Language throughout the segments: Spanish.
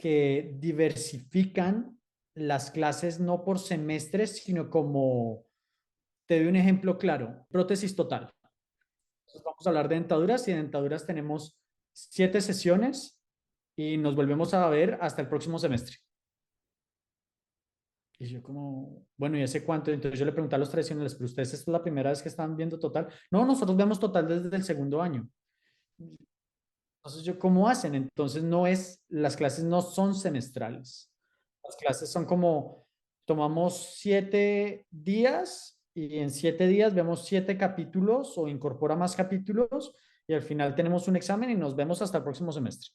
que diversifican las clases no por semestres, sino como, te doy un ejemplo claro, prótesis total. Entonces vamos a hablar de dentaduras y de dentaduras tenemos 7 sesiones y nos volvemos a ver hasta el próximo semestre. Y yo como, bueno, ¿y hace cuánto? Entonces yo le pregunté a los tradicionales, pero ustedes esta es la primera vez que están viendo total. No, nosotros vemos total desde el segundo año. Entonces yo, ¿cómo hacen? Entonces no es, las clases no son semestrales. Las clases son como, tomamos 7 días y en 7 días vemos 7 capítulos o incorpora más capítulos y al final tenemos un examen y nos vemos hasta el próximo semestre.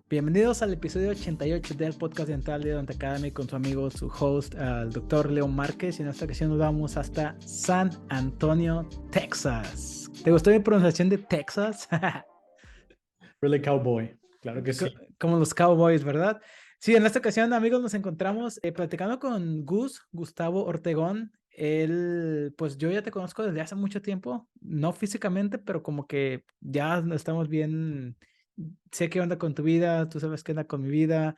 Bienvenidos al episodio 88 del podcast Dental de Odont Academy con su amigo, su host, el doctor Leo Márquez. Y en esta ocasión nos vamos hasta San Antonio, Texas. ¿Te gustó mi pronunciación de Texas? Really cowboy, claro que sí. Como los Cowboys, ¿verdad? Sí, en esta ocasión, amigos, nos encontramos platicando con Gustavo Ortegón. Él, pues yo ya te conozco desde hace mucho tiempo, no físicamente, pero como que ya estamos bien. Sé qué onda con tu vida, tú sabes qué onda con mi vida.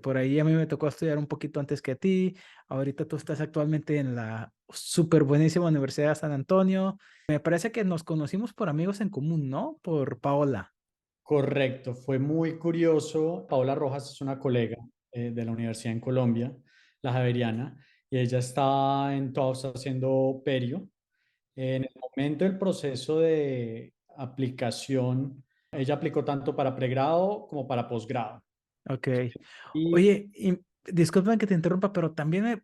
Por ahí a mí me tocó estudiar un poquito antes que a ti. Ahorita tú estás actualmente en la súper buenísima Universidad de San Antonio. Me parece que nos conocimos por amigos en común, ¿no? Por Paola. Correcto, fue muy curioso. Paola Rojas es una colega de la universidad en Colombia, la Javeriana, y ella está en Tufts haciendo perio. En el momento del proceso de aplicación, ella aplicó tanto para pregrado como para posgrado. Ok. Y Oye, y disculpen que te interrumpa, pero también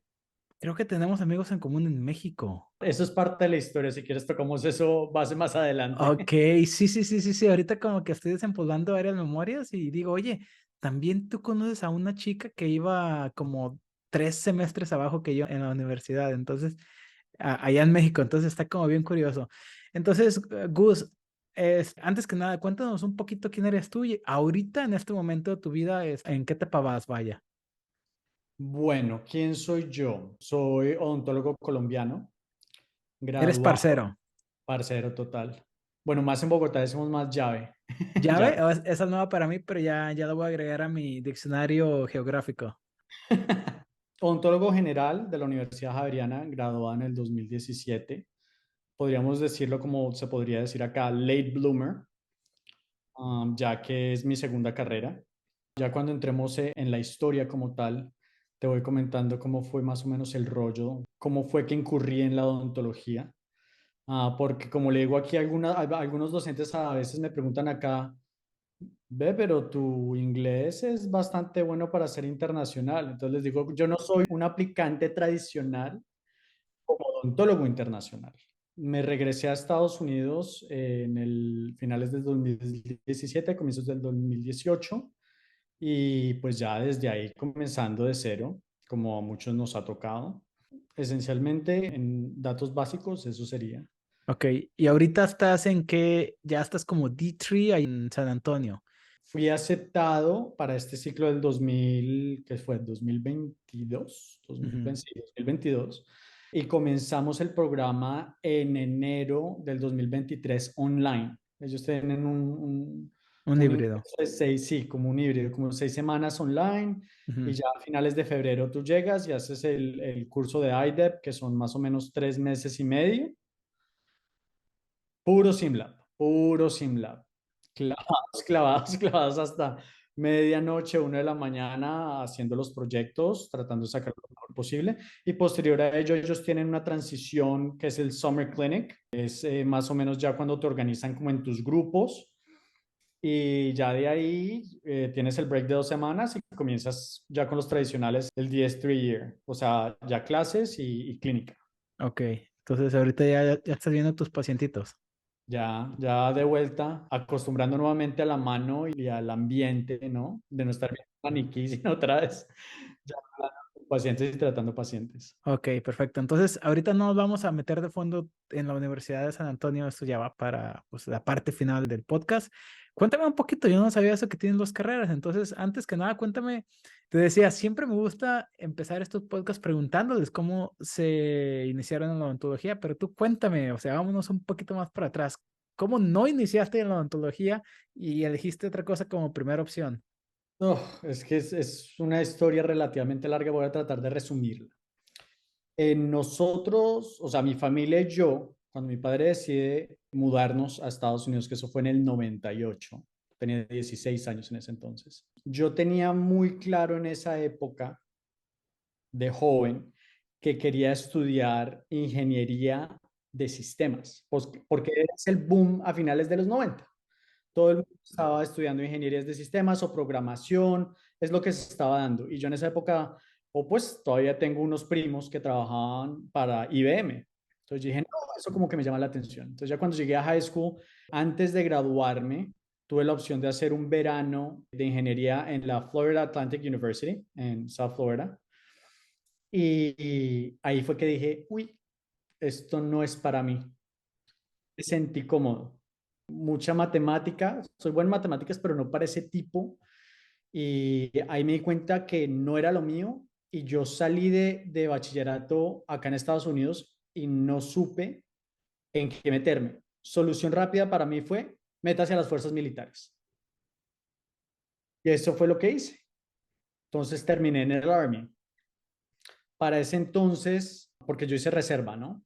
creo que tenemos amigos en común en México. eso es parte de la historia. Si quieres, tocamos eso base más adelante. Ok, sí. Ahorita como que estoy desempolvando varias memorias y digo, oye, también tú conoces a una chica que iba como 3 semestres abajo que yo en la universidad, entonces, allá en México, entonces está como bien curioso. Entonces, Gus, antes que nada, cuéntanos un poquito quién eres tú y ahorita en este momento de tu vida, ¿en qué etapa vas, vaya? Bueno, ¿quién soy yo? Soy odontólogo colombiano, Eres graduado, parcero. parcero total. Bueno, más en Bogotá decimos más llave. ¿Llave? Llave. Esa es nueva para mí, pero ya la voy a agregar a mi diccionario geográfico. Odontólogo general de la Universidad Javeriana, graduada en el 2017. Podríamos decirlo como se podría decir acá, late bloomer, ya que es mi segunda carrera. Ya cuando entremos en la historia como tal, te voy comentando cómo fue más o menos el rollo, cómo fue que incurrí en la odontología. Porque como le digo aquí, algunos docentes a veces me preguntan acá, ve, pero tu inglés es bastante bueno para ser internacional. Entonces les digo, yo no soy un aplicante tradicional como odontólogo internacional. Me regresé a Estados Unidos en el finales del 2017, comienzos del 2018, y pues ya desde ahí comenzando de cero, como a muchos nos ha tocado. Esencialmente en datos básicos, eso sería. Ok, y ahorita estás en que ya estás como D3 ahí en San Antonio. Fui aceptado para este ciclo del 2000, que fue 2022, Ujú. 2020, sí, 2022, y comenzamos el programa en enero del 2023 online. Ellos tienen Un un híbrido. ingreso de 6, sí, como un híbrido, como 6 semanas online, y Ujú. ya a finales de febrero tú llegas y haces el curso de IDEP, que son más o menos 3 meses y medio, puro SimLab, puro SimLab. Clavados, clavados, clavados hasta medianoche, 1 de la mañana, haciendo los proyectos, tratando de sacar lo mejor posible. Y posterior a ello, ellos tienen una transición que es el Summer Clinic. Es más o menos ya cuando te organizan como en tus grupos. Y ya de ahí tienes el break de 2 semanas y comienzas ya con los tradicionales, el DS3 Year. O sea, ya clases y clínica. Ok, entonces ahorita ya estás viendo tus pacientitos. Ya de vuelta, acostumbrando nuevamente a la mano y al ambiente, ¿no? De no estar viendo maniquí, sino otra vez ya hablando con pacientes y tratando pacientes. Ok, perfecto. Entonces ahorita no nos vamos a meter de fondo en la Universidad de San Antonio. Esto ya va para pues, la parte final del podcast. Cuéntame un poquito, yo no sabía eso que tienes 2 carreras. Entonces, antes que nada, cuéntame, te decía, siempre me gusta empezar estos podcasts preguntándoles cómo se iniciaron en la odontología, pero tú cuéntame, o sea, vámonos un poquito más para atrás. ¿Cómo no iniciaste en la odontología y elegiste otra cosa como primera opción? No, es que es una historia relativamente larga, voy a tratar de resumirla. Nosotros, o sea, mi familia y yo, cuando mi padre decide mudarnos a Estados Unidos, que eso fue en el 98, tenía 16 años en ese entonces. Yo tenía muy claro en esa época de joven que quería estudiar ingeniería de sistemas, porque es el boom a finales de los 90. Todo el mundo estaba estudiando ingenierías de sistemas o programación, es lo que se estaba dando. Y yo en esa época, o pues todavía tengo unos primos que trabajaban para IBM. Entonces dije, no, eso como que me llama la atención. Entonces ya cuando llegué a high school, antes de graduarme, tuve la opción de hacer un verano de ingeniería en la Florida Atlantic University, en South Florida. Y ahí fue que dije, uy, esto no es para mí. Me sentí cómodo. Mucha matemática, soy buen en matemáticas, pero no para ese tipo. Y ahí me di cuenta que no era lo mío y yo salí de bachillerato acá en Estados Unidos y no supe en qué meterme. Solución rápida para mí fue, métase a las fuerzas militares. Y eso fue lo que hice. Entonces terminé en el Army. Para ese entonces, porque yo hice reserva, ¿no?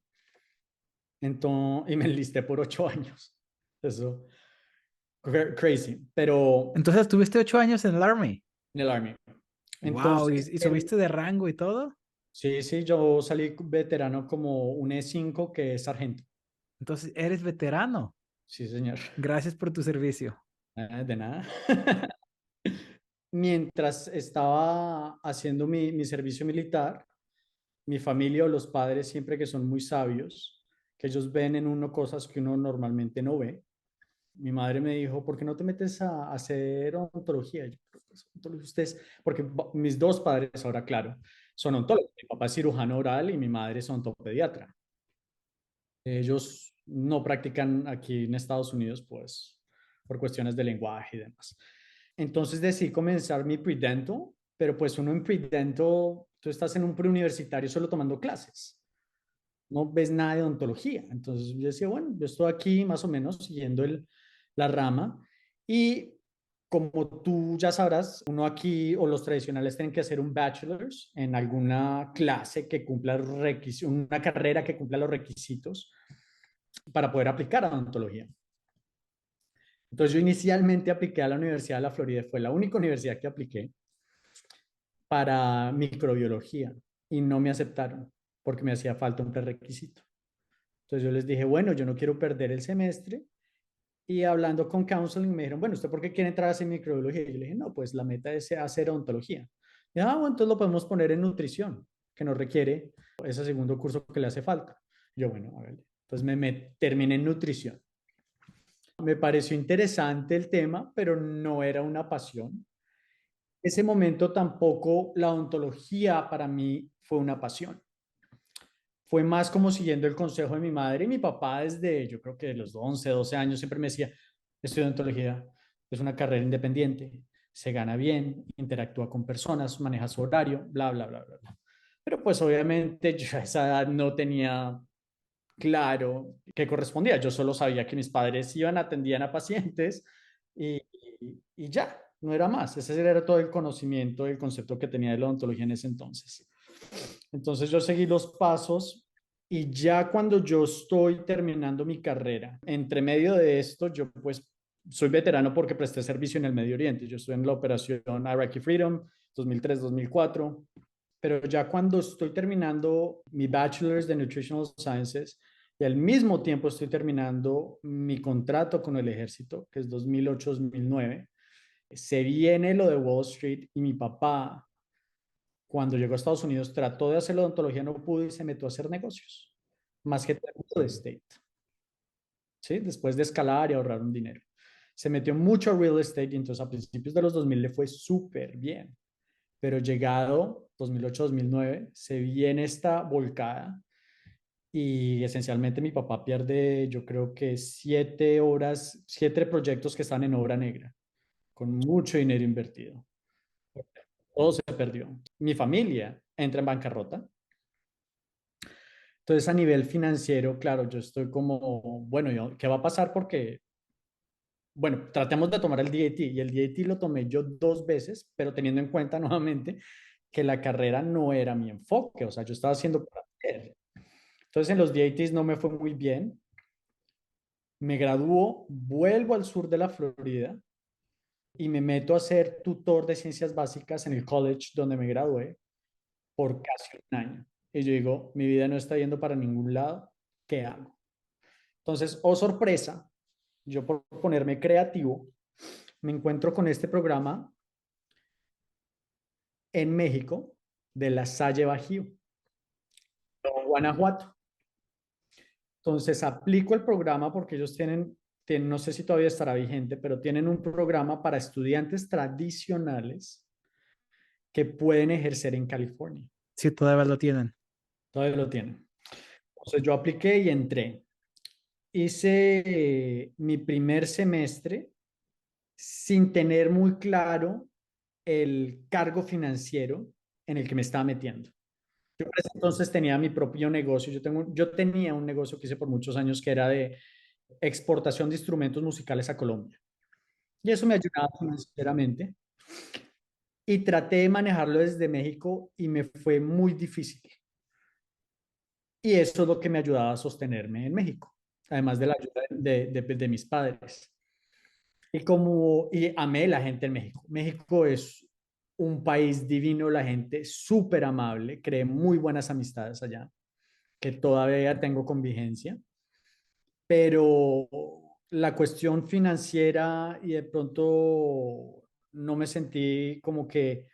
Entonces, y me enlisté por 8 años. Eso, crazy, pero Entonces, tuviste 8 años en el Army. en el Army. Wow, Entonces, y subiste de rango y todo. sí, sí, yo salí veterano como un E5 que es sargento. Entonces, eres veterano. Sí, señor. Gracias por tu servicio. De nada. Mientras estaba haciendo mi servicio militar, mi familia o los padres, siempre que son muy sabios, que ellos ven en uno cosas que uno normalmente no ve. Mi madre me dijo, ¿por qué no te metes a hacer odontología? Yo, pues, odontología, ustedes, porque mis dos padres, ahora claro, son odontólogos. Mi papá es cirujano oral y mi madre es odontopediatra. Ellos no practican aquí en Estados Unidos, pues, por cuestiones de lenguaje y demás. Entonces decidí comenzar mi pre-dental, pero pues uno en pre-dental, tú estás en un preuniversitario solo tomando clases, no ves nada de odontología. Entonces yo decía, bueno, yo estoy aquí más o menos siguiendo la rama y como tú ya sabrás, uno aquí o los tradicionales tienen que hacer un bachelor's en alguna clase que cumpla los requisitos, una carrera que cumpla los requisitos para poder aplicar a odontología. Entonces yo inicialmente apliqué a la Universidad de la Florida, fue la única universidad que apliqué para microbiología y no me aceptaron porque me hacía falta un prerequisito. Entonces yo les dije, bueno, yo no quiero perder el semestre y hablando con counseling me dijeron, bueno, ¿usted por qué quiere entrar a hacer microbiología? Y yo le dije, no, pues la meta es hacer odontología. Y, bueno, entonces lo podemos poner en nutrición, que no requiere ese segundo curso que le hace falta. Yo, bueno, a ver. Entonces terminé en nutrición. Me pareció interesante el tema, pero no era una pasión. Ese momento tampoco la odontología para mí fue una pasión. Fue más como siguiendo el consejo de mi madre y mi papá desde, yo creo que de los 11, 12 años, siempre me decía, estudia odontología, es una carrera independiente, se gana bien, interactúa con personas, maneja su horario, bla, bla, bla, bla, bla. Pero pues obviamente yo a esa edad no tenía claro qué correspondía. Yo solo sabía que mis padres iban, atendían a pacientes y ya, no era más. Ese era todo el conocimiento, el concepto que tenía de la odontología en ese entonces. Entonces yo seguí los pasos y ya cuando yo estoy terminando mi carrera, entre medio de esto, yo pues soy veterano porque presté servicio en el Medio Oriente. Yo estoy en la operación Iraqi Freedom 2003-2004, pero ya cuando estoy terminando mi Bachelor's de Nutritional Sciences y al mismo tiempo estoy terminando mi contrato con el ejército, que es 2008-2009, se viene lo de Wall Street y mi papá, cuando llegó a Estados Unidos, trató de hacer la odontología, no pudo y se metió a hacer negocios, más que real estate, ¿sí? Después de escalar y ahorrar un dinero. Se metió mucho a real estate y entonces a principios de los 2000 le fue súper bien, pero llegado 2008-2009 se viene esta volcada y esencialmente mi papá pierde, yo creo que 7 horas, 7 proyectos que están en obra negra, con mucho dinero invertido. Todo se perdió. Mi familia entra en bancarrota Entonces, a nivel financiero, claro, yo estoy como, bueno, ¿qué va a pasar? Porque, bueno, tratemos de tomar el DAT y el DAT lo tomé yo 2 veces, pero teniendo en cuenta nuevamente que la carrera no era mi enfoque, o sea, yo estaba haciendo para hacer. Entonces, en los DATs no me fue muy bien. Me graduó, vuelvo al sur de la Florida y me meto a ser tutor de ciencias básicas en el college donde me gradué por casi un año. Y yo digo, mi vida no está yendo para ningún lado, ¿qué hago? Entonces, oh sorpresa, yo por ponerme creativo, me encuentro con este programa en México de la Salle Bajío, en Guanajuato. Entonces, aplico el programa porque ellos tienen, no sé si todavía estará vigente, pero tienen un programa para estudiantes tradicionales que pueden ejercer en California. Sí, todavía lo tienen. Todavía lo tienen. Entonces, yo apliqué y entré. Hice mi primer semestre sin tener muy claro el cargo financiero en el que me estaba metiendo. Yo por ese entonces tenía mi propio negocio. Yo tenía un negocio que hice por muchos años que era de exportación de instrumentos musicales a Colombia. Y eso me ayudaba financieramente. Y traté de manejarlo desde México y me fue muy difícil. Y eso es lo que me ayudaba a sostenerme en México, además de la ayuda de mis padres. Y amé la gente en México. México es un país divino, la gente súper amable, creé muy buenas amistades allá, que todavía tengo con vigencia, pero la cuestión financiera y de pronto no me sentí como que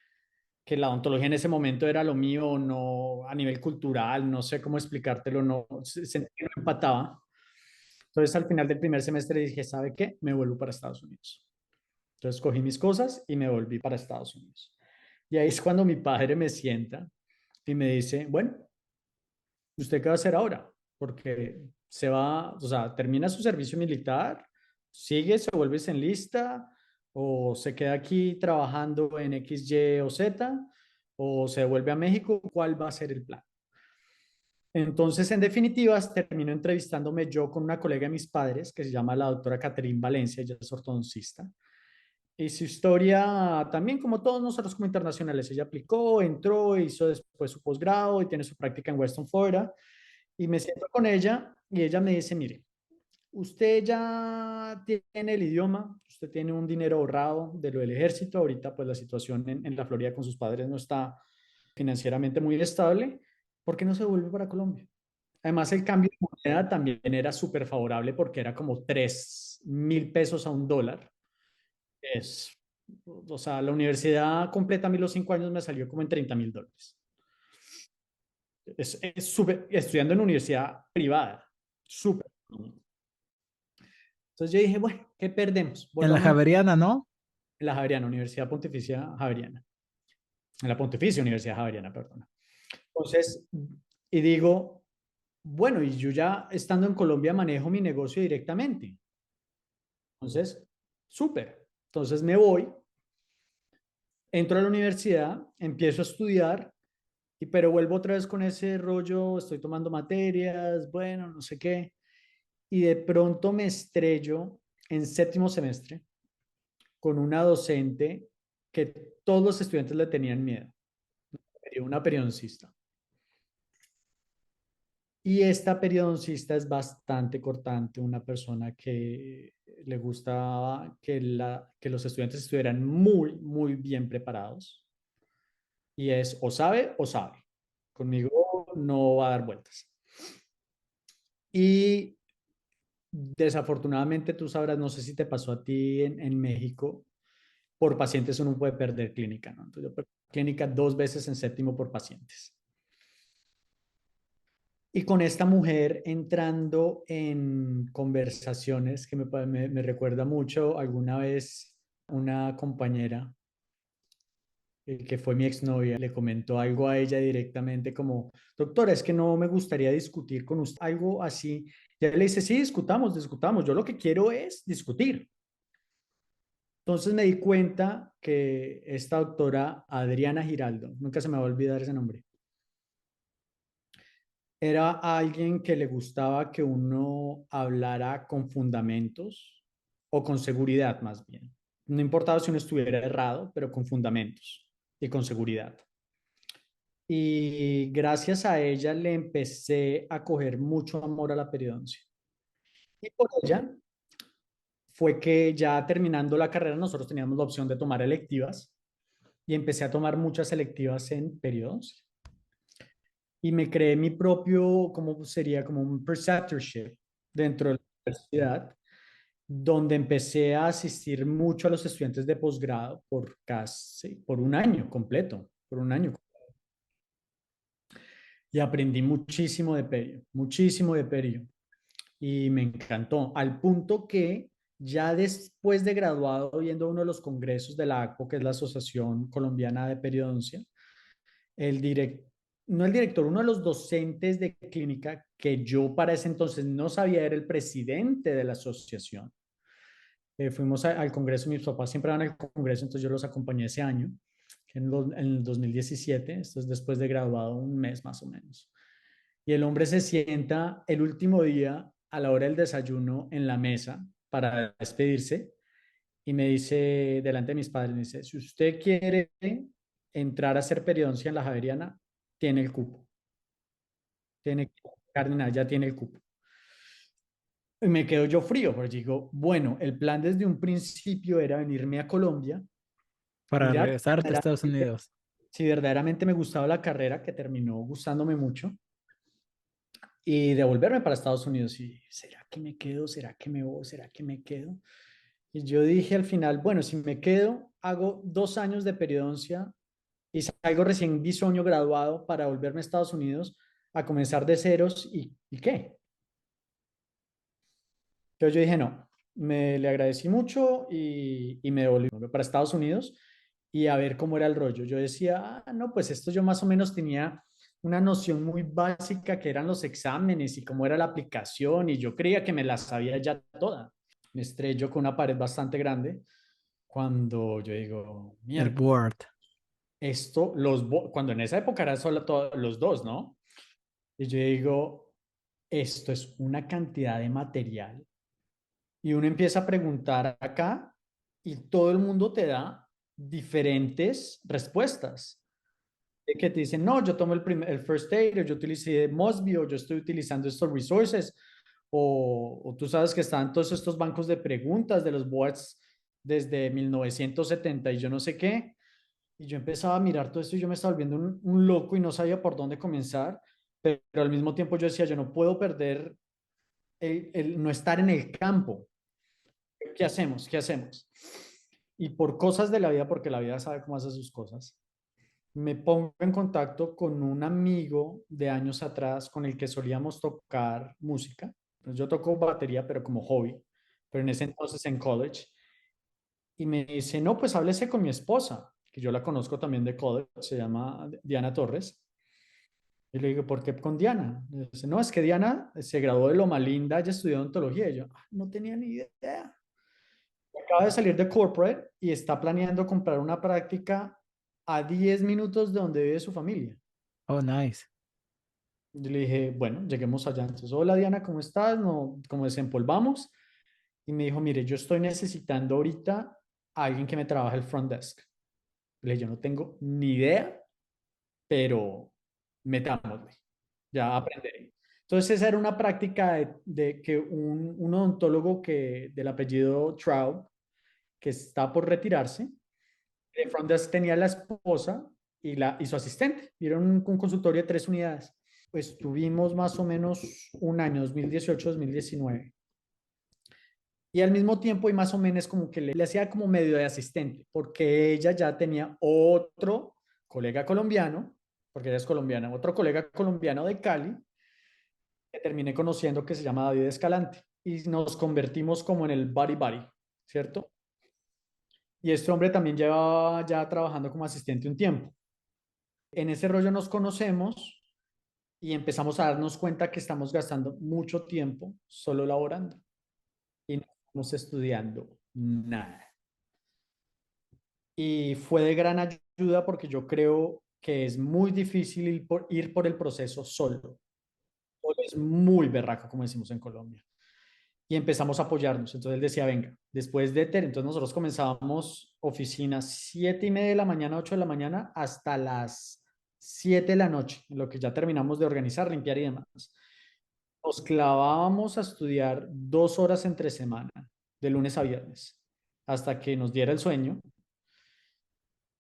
la odontología en ese momento era lo mío, no a nivel cultural, no sé cómo explicártelo, no sentí que no empataba. Entonces al final del primer semestre dije, ¿sabe qué? Me vuelvo para Estados Unidos. Entonces cogí mis cosas y me volví para Estados Unidos. Y ahí es cuando mi padre me sienta y me dice, bueno, ¿usted qué va a hacer ahora? Porque se va, o sea, termina su servicio militar, sigue, se vuelve en lista, o se queda aquí trabajando en X, Y o Z, o se vuelve a México, ¿cuál va a ser el plan? Entonces, en definitivas, termino entrevistándome yo con una colega de mis padres, que se llama la doctora Catherine Valencia, ella es ortodoncista, y su historia también, como todos nosotros como internacionales, ella aplicó, entró, hizo después su posgrado y tiene su práctica en Weston Florida. Y me siento con ella y ella me dice, mire, usted ya tiene el idioma, usted tiene un dinero ahorrado de lo del ejército, ahorita pues la situación en la Florida con sus padres no está financieramente muy estable, ¿por qué no se vuelve para Colombia? Además, el cambio de moneda también era súper favorable porque era como 3.000 pesos a un dólar. Es, o sea, la universidad completa a mí los 5 años me salió como en $30.000. Es súper, estudiando en universidad privada, súper. Entonces yo dije, bueno, ¿qué perdemos? En la Volvámonos Javeriana, ¿no? a la Javeriana, Universidad Pontificia Javeriana. En la Pontificia Universidad Javeriana, perdón. Entonces, y digo, bueno, y yo ya estando en Colombia manejo mi negocio directamente. Entonces, súper. Entonces me voy, entro a la universidad, empiezo a estudiar, pero vuelvo otra vez con ese rollo, estoy tomando materias, bueno, no sé qué. Y de pronto me estrello en séptimo semestre con una docente que todos los estudiantes le tenían miedo, una periodoncista. Y esta periodoncista es bastante cortante, una persona que le gustaba que los estudiantes estuvieran muy, muy bien preparados. Y es o sabe o sabe. Conmigo no va a dar vueltas. Y desafortunadamente tú sabrás, no sé si te pasó a ti en México, por pacientes uno puede perder clínica, ¿no? Entonces yo perdí clínica 2 veces en séptimo por pacientes. Y con esta mujer entrando en conversaciones que me recuerda mucho alguna vez una compañera que fue mi exnovia, le comentó algo a ella directamente como, doctora, es que no me gustaría discutir con usted, algo así. Y ella le dice, sí, discutamos, discutamos, yo lo que quiero es discutir. Entonces me di cuenta que esta doctora Adriana Giraldo, nunca se me va a olvidar ese nombre, Era alguien que le gustaba que uno hablara con fundamentos o con seguridad más bien. No importaba si uno estuviera errado, pero con fundamentos y con seguridad. Y gracias a ella le empecé a coger mucho amor a la periodoncia. Y por ella fue que ya terminando la carrera nosotros teníamos la opción de tomar electivas y empecé a tomar muchas electivas en periodoncia. Y me creé mi propio, como sería como un preceptorship dentro de la universidad, donde empecé a asistir mucho a los estudiantes de posgrado por un año completo, por un año. Y aprendí muchísimo de perio. Y me encantó, al punto que ya después de graduado, yendo a uno de los congresos de la ACPO, que es la Asociación Colombiana de Periodoncia, el direct, no el director, uno de los docentes de clínica que yo para ese entonces no sabía, era el presidente de la asociación. Fuimos al congreso, mis papás siempre van al congreso, entonces yo los acompañé ese año, en el 2017, esto es después de graduado, un mes más o menos. Y el hombre se sienta el último día a la hora del desayuno en la mesa para despedirse y me dice, delante de mis padres, me dice, si usted quiere entrar a hacer periodoncia en la Javeriana, tiene el cupo. Tiene Cardinal, ya tiene el cupo. Y me quedo yo frío, porque digo, bueno, el plan desde un principio era venirme a Colombia, para mirar regresarte a Estados Unidos. si verdaderamente me gustaba la carrera, que terminó gustándome mucho, y devolverme para Estados Unidos. Y, ¿será que me quedo? ¿Será que me voy? ¿Será que me quedo? Y yo dije al final, bueno, si me quedo, hago 2 años de periodoncia y salgo recién bisoño graduado para volverme a Estados Unidos a comenzar de ceros y ¿qué? Entonces yo dije, no, le agradecí mucho y me devolví para Estados Unidos y a ver cómo era el rollo. Yo decía, ah, no, pues esto yo más o menos tenía una noción muy básica que eran los exámenes y cómo era la aplicación y yo creía que me la sabía ya toda. Me estrello con una pared bastante grande cuando yo digo, El mierda, board. esto, cuando en esa época eran solo los dos, ¿no? Y yo digo, esto es una cantidad de material. Y uno empieza a preguntar acá y todo el mundo te da diferentes respuestas. De que te dicen, no, yo tomo el first aid, o yo utilicé Mosby, o yo estoy utilizando estos resources, o tú sabes que están todos estos bancos de preguntas de los boards desde 1970 y yo no sé qué. Y yo empezaba a mirar todo esto y yo me estaba volviendo un loco y no sabía por dónde comenzar, pero al mismo tiempo yo decía, yo no puedo perder el no estar en el campo. ¿Qué hacemos? ¿Qué hacemos? Y por cosas de la vida, porque la vida sabe cómo hace sus cosas, me pongo en contacto con un amigo de años atrás con el que solíamos tocar música. Pues yo toco batería, pero como hobby, pero en ese entonces en college. Y me dice, no, pues háblese con mi esposa, que yo la conozco también de college, se llama Diana Torres. Y le digo, ¿por qué con Diana? Y dice, no, es que Diana se graduó de Loma Linda, ella estudió odontología. Y yo, "Ah, no tenía ni idea. Acaba de salir de corporate y está planeando comprar una práctica a 10 minutos de donde vive su familia. Oh, nice. Yo le dije, bueno, lleguemos allá. Entonces, hola Diana, ¿cómo estás? No, como desempolvamos. Y me dijo, mire, yo estoy necesitando ahorita a alguien que me trabaje el front desk. Le dije, yo no tengo ni idea, pero metámosle, ya aprenderé. Entonces, esa era una práctica de que un odontólogo del apellido Traub, que está por retirarse, de front desk tenía la esposa y su asistente. Y era un consultorio de 3 unidades. Pues tuvimos más o menos un año, 2018-2019. Y al mismo tiempo, y más o menos como que le hacía como medio de asistente, porque ella ya tenía otro colega colombiano, porque ella es colombiana, otro colega colombiano de Cali, que terminé conociendo que se llama David Escalante. Y nos convertimos como en el buddy buddy, ¿cierto? Y este hombre también lleva ya trabajando como asistente un tiempo. En ese rollo nos conocemos y empezamos a darnos cuenta que estamos gastando mucho tiempo solo laborando y no estamos estudiando nada. Y fue de gran ayuda porque yo creo que es muy difícil ir por el proceso solo. es muy berraco, como decimos en Colombia. Y empezamos a apoyarnos. Entonces él decía, venga, después de entonces nosotros comenzábamos oficina 7:30 de la mañana, 8 de la mañana, hasta las 7 de la noche, en lo que ya terminamos de organizar, limpiar y demás. Nos clavábamos a estudiar 2 horas entre semana, de lunes a viernes, hasta que nos diera el sueño.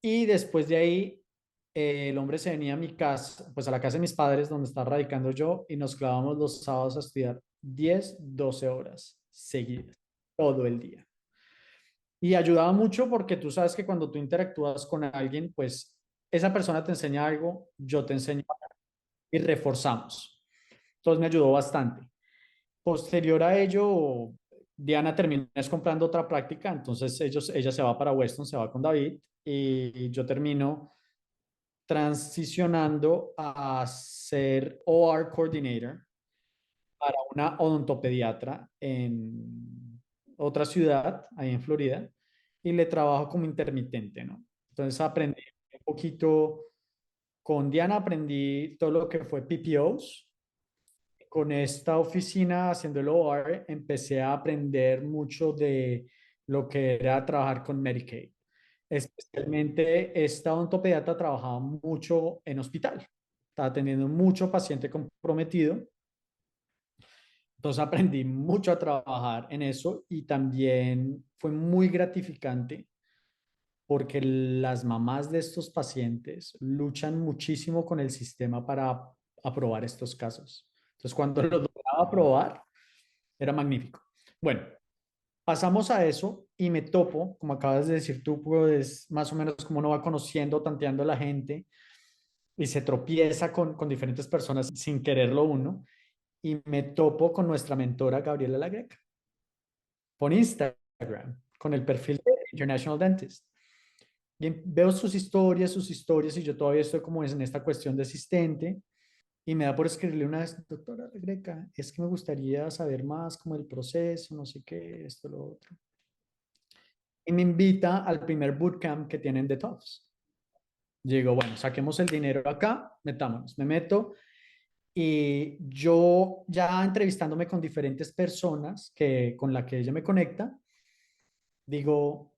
Y después de ahí, el hombre se venía a mi casa, pues a la casa de mis padres, donde estaba radicando yo, y nos clavamos los sábados a estudiar 10, 12 horas seguidas, todo el día. Y ayudaba mucho porque tú sabes que cuando tú interactúas con alguien, pues esa persona te enseña algo, yo te enseño y reforzamos. Entonces me ayudó bastante. Posterior a ello, Diana termina comprando otra práctica, entonces ella se va para Weston, se va con David y yo termino transicionando a ser OR Coordinator para una odontopediatra en otra ciudad, ahí en Florida, y le trabajo como intermitente, ¿no? Entonces aprendí un poquito, con Diana aprendí todo lo que fue PPOs. Con esta oficina haciendo el OR, empecé a aprender mucho de lo que era trabajar con Medicaid. Especialmente esta odontopediatra trabajaba mucho en hospital. Estaba teniendo mucho paciente comprometido. Entonces aprendí mucho a trabajar en eso y también fue muy gratificante porque las mamás de estos pacientes luchan muchísimo con el sistema para aprobar estos casos. Entonces, cuando los lograba aprobar, era magnífico. Bueno, pasamos a eso y me topo, como acabas de decir tú, pues más o menos como uno va conociendo, tanteando a la gente y se tropieza con diferentes personas sin quererlo uno. Y me topo con nuestra mentora Gabriela La Greca por Instagram, con el perfil de International Dentist. Y veo sus historias, y yo todavía estoy como en esta cuestión de asistente. Y me da por escribirle una vez, doctora Greca, es que me gustaría saber más como el proceso, no sé qué, esto, lo otro. Y me invita al primer bootcamp que tienen de Tufts. Digo, bueno, saquemos el dinero acá, metámonos. Me meto y yo ya entrevistándome con diferentes personas con la que ella me conecta, digo,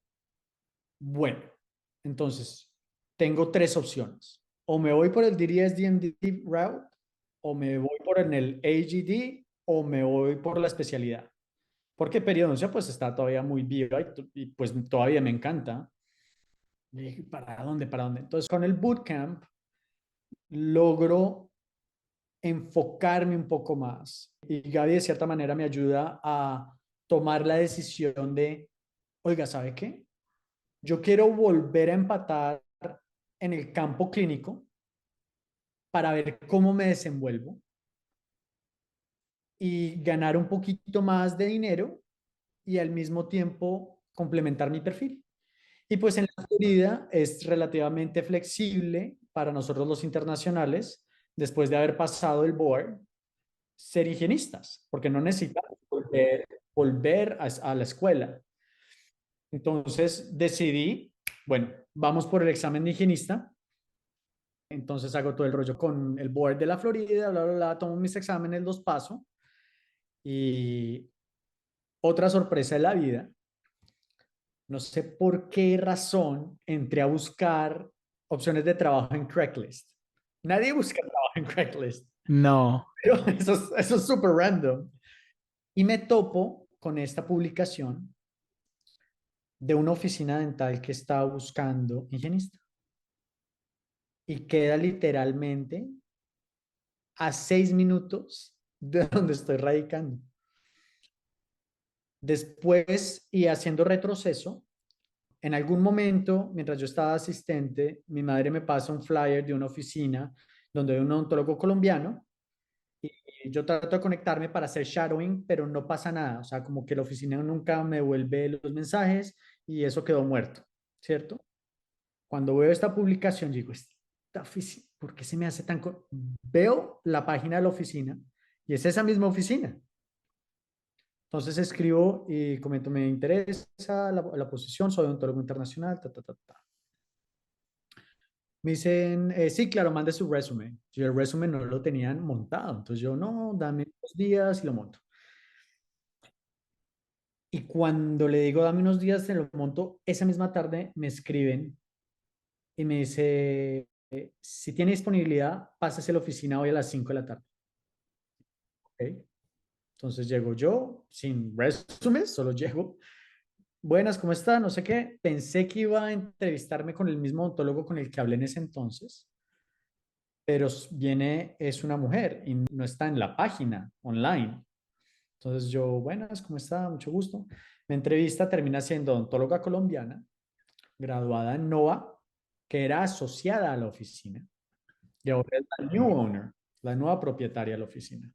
bueno, entonces tengo tres opciones. O me voy por el DDS-DMD route, o me voy por en el AGD, o me voy por la especialidad. Porque periodoncia pues está todavía muy viva y pues todavía me encanta. Y dije, ¿para dónde? ¿Para dónde? Entonces con el bootcamp logro enfocarme un poco más. Y Gaby de cierta manera me ayuda a tomar la decisión de, oiga, ¿sabe qué? Yo quiero volver a empatar en el campo clínico para ver cómo me desenvuelvo y ganar un poquito más de dinero y al mismo tiempo complementar mi perfil. Y pues en la Florida es relativamente flexible para nosotros los internacionales, después de haber pasado el board, ser higienistas, porque no necesitamos volver a la escuela. Entonces decidí, bueno, vamos por el examen de higienista. Entonces hago todo el rollo con el board de la Florida, bla, bla, bla, tomo mis exámenes, los paso. Y otra sorpresa de la vida, no sé por qué razón entré a buscar opciones de trabajo en Craigslist. Nadie busca trabajo en Craigslist, No. pero eso es súper random. Y me topo con esta publicación de una oficina dental que estaba buscando higienista. Y queda literalmente a 6 minutos de donde estoy radicando. Después, y haciendo retroceso, en algún momento, mientras yo estaba asistente, mi madre me pasa un flyer de una oficina donde hay un odontólogo colombiano y yo trato de conectarme para hacer shadowing, pero no pasa nada. O sea, como que la oficina nunca me devuelve los mensajes y eso quedó muerto, ¿cierto? Cuando veo esta publicación, digo, esta oficina, ¿por qué se me hace tan... Veo la página de la oficina y es esa misma oficina. Entonces escribo y comento, me interesa la posición, soy odontólogo internacional, ta, ta, ta, ta. Me dicen, sí, claro, mande su resumen. Yo el resumen no lo tenían montado. Entonces yo, no, dame 2 días y lo monto. Y cuando le digo, dame unos días, se lo monto, esa misma tarde me escriben y me dice, si tiene disponibilidad, pásese a la oficina hoy a las 5 de la tarde. ¿Ok? Entonces llego yo sin resumen, solo llego. Buenas, ¿cómo está? No sé qué. Pensé que iba a entrevistarme con el mismo odontólogo con el que hablé en ese entonces, pero viene, es una mujer y no está en la página online. Entonces yo, buenas, ¿cómo está? Mucho gusto. Mi entrevista termina siendo odontóloga colombiana, graduada en NOVA, que era asociada a la oficina. Y ahora es la new owner, la nueva propietaria de la oficina.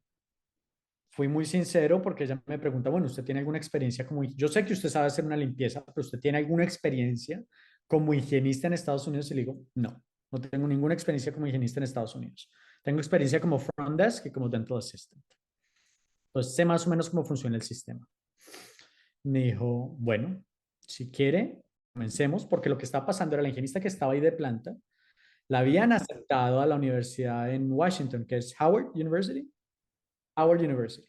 Fui muy sincero porque ella me pregunta, bueno, ¿usted tiene alguna experiencia como, yo sé que usted sabe hacer una limpieza, pero ¿usted tiene alguna experiencia como higienista en Estados Unidos? Y le digo, no, no tengo ninguna experiencia como higienista en Estados Unidos. Tengo experiencia como front desk y como dental assistant. Entonces sé más o menos cómo funciona el sistema. Me dijo, bueno, si quiere, comencemos, porque lo que estaba pasando era la higienista que estaba ahí de planta, la habían aceptado a la universidad en Washington, que es Howard University. Howard University.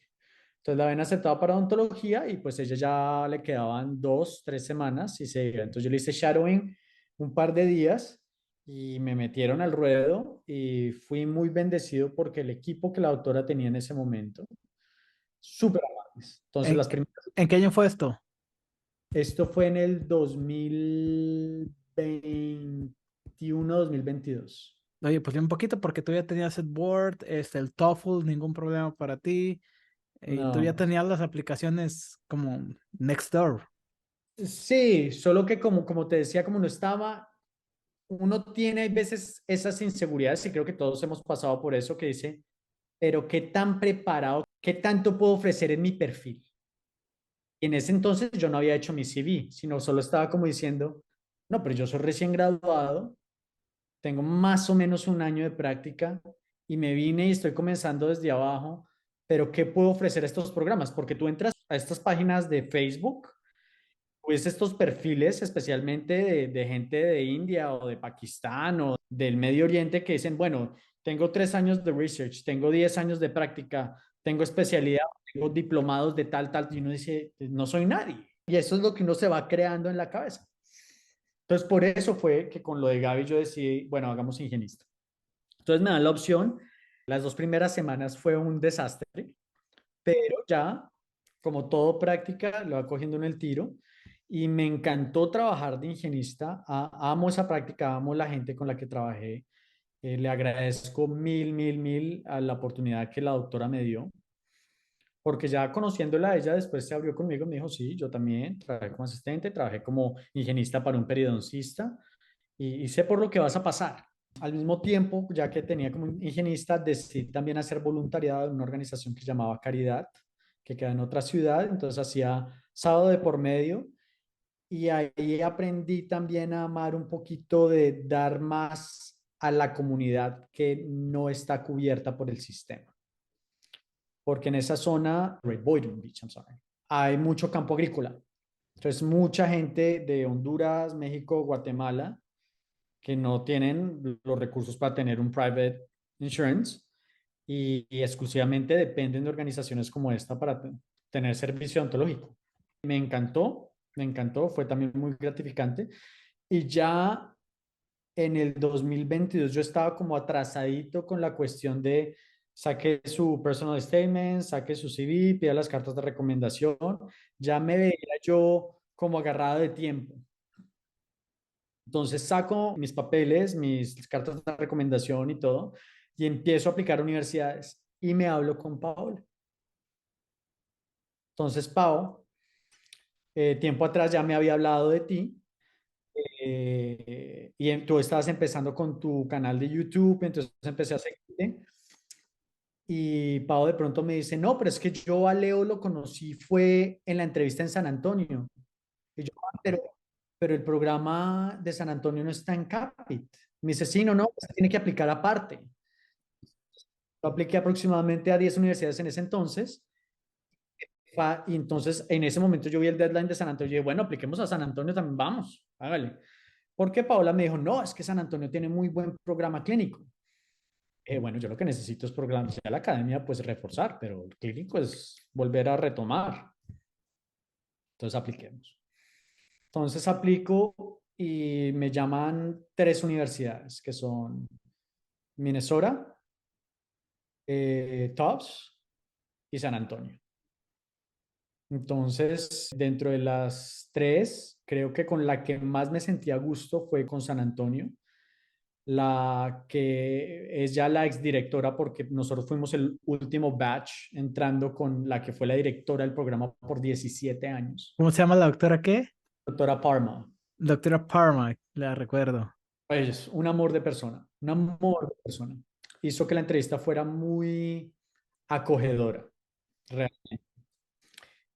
Entonces la habían aceptado para odontología y pues ella ya le quedaban 2, 3 semanas y se iba. Entonces yo le hice shadowing un par de días y me metieron al ruedo y fui muy bendecido porque el equipo que la doctora tenía en ese momento, súper amables. Entonces ¿En, las primeras, en qué año fue esto? esto fue en el 2021, 2022. Oye, pues un poquito porque tú ya tenías el Word, el TOEFL, ningún problema para ti. Y tú ya No, tenías las aplicaciones como Nextdoor. sí, solo que como te decía, como no estaba, uno tiene a veces esas inseguridades y creo que todos hemos pasado por eso que dice, pero ¿qué tan preparado, qué tanto puedo ofrecer en mi perfil? Y en ese entonces yo no había hecho mi CV, sino solo estaba como diciendo, no, pero yo soy recién graduado, tengo más o menos un año de práctica y me vine y estoy comenzando desde abajo, pero ¿qué puedo ofrecer a estos programas? Porque tú entras a estas páginas de Facebook, pues estos perfiles, especialmente de gente de India o de Pakistán o del Medio Oriente, que dicen, bueno, tengo 3 años de research, tengo 10 años de práctica, tengo especialidad, tengo diplomados de tal, tal, y uno dice, no soy nadie. Y eso es lo que uno se va creando en la cabeza. Entonces, por eso fue que con lo de Gaby yo decidí, bueno, hagamos higienista. Entonces me dan la opción. Las 2 primeras semanas fue un desastre, pero ya, como todo práctica, lo va cogiendo en el tiro. Y me encantó trabajar de higienista. Amo esa práctica, amo la gente con la que trabajé. Le agradezco mil, mil, mil a la oportunidad que la doctora me dio, porque ya conociéndola, ella después se abrió conmigo y me dijo, sí, yo también trabajé como asistente, trabajé como higienista para un periodoncista y sé por lo que vas a pasar. Al mismo tiempo, ya que tenía como un higienista, decidí también hacer voluntariado en una organización que se llamaba Caridad, que queda en otra ciudad. Entonces hacía sábado de por medio y ahí aprendí también a amar un poquito de dar más a la comunidad que no está cubierta por el sistema. Porque en esa zona, Great Boynton Beach, I'm sorry, hay mucho campo agrícola. Entonces, mucha gente de Honduras, México, Guatemala que no tienen los recursos para tener un private insurance y exclusivamente dependen de organizaciones como esta para tener servicio odontológico. Me encantó, fue también muy gratificante. Y ya en el 2022 yo estaba como atrasadito con la cuestión de saque su personal statement, saque su CV, pida las cartas de recomendación. Ya me veía yo como agarrado de tiempo. Entonces saco mis papeles, mis cartas de recomendación y todo, y empiezo a aplicar a universidades y me hablo con Paola. Entonces, Pao, tiempo atrás ya me había hablado de ti y tú estabas empezando con tu canal de YouTube, entonces empecé a seguirte y Pau de pronto me dice, no, pero es que yo a Leo lo conocí fue en la entrevista en San Antonio. Y yo, pero el programa de San Antonio no está en Capit. Me dice, sí, no, no, se tiene que aplicar aparte. Yo apliqué aproximadamente a 10 universidades en ese entonces. Y entonces, en ese momento yo vi el deadline de San Antonio y dije, bueno, apliquemos a San Antonio también, vamos, hágale. Porque Paola me dijo, no, es que San Antonio tiene muy buen programa clínico. Bueno, yo lo que necesito es programar ya la academia, pues reforzar, pero el clínico es volver a retomar. Entonces apliquemos. Entonces aplico y me llaman tres universidades, que son Minnesota, Tufts y San Antonio. Entonces, dentro de las tres, creo que con la que más me sentí a gusto fue con San Antonio, la que es ya la exdirectora, porque nosotros fuimos el último batch entrando con la que fue la directora del programa por 17 años, ¿Cómo se llama la doctora qué? doctora Parma. Doctora Parma, la recuerdo. Pues un amor de persona, un amor de persona. Hizo que la entrevista fuera muy acogedora, realmente.